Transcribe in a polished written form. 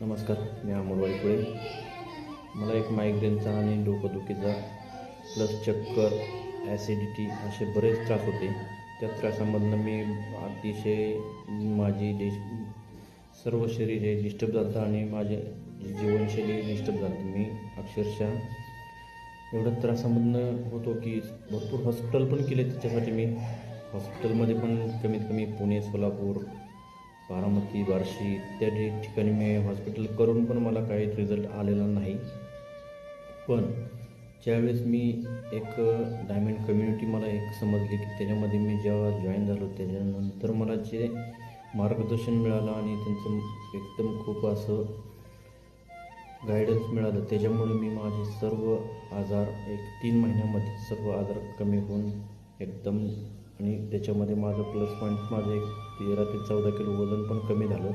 नमस्कार, मी अमोल वायकुळे. मला एक मायग्रेनचा आणि डोकंदुखीचा प्लस चक्कर, ॲसिडिटी असे बरेच त्रास होते. त्या त्रासामधनं मी अतिशय माझी सर्व शरीर हे डिस्टर्ब झालं आणि माझे जीवनशैली डिस्टर्ब झाली. मी अक्षरशः एवढ्या त्रासामधनं होतो की भरपूर हॉस्पिटल पण केले. त्याच्यासाठी मी हॉस्पिटलमध्ये पण कमीत कमी पुणे, सोलापूर, बारामती, बार्शी इत्यादी ठिकाणी मी हॉस्पिटल करून पण मला काही रिझल्ट आलेला नाही. पण ज्यावेळेस मी एक डायमंड कम्युनिटी मला एक समजली की त्याच्यामध्ये मी जेव्हा जॉईन झालो त्याच्यानंतर मला जे मार्गदर्शन मिळालं आणि त्यांचं एकदम खूप असं गायडन्स मिळालं, त्याच्यामुळे मी माझे सर्व आजार 3 महिन्यामध्ये सर्व आजार कमी होऊन एकदम, आणि त्याच्यामध्ये माझं प्लस पॉईंट माझं एक 13 ते 14 किलो वजन पण कमी झालं.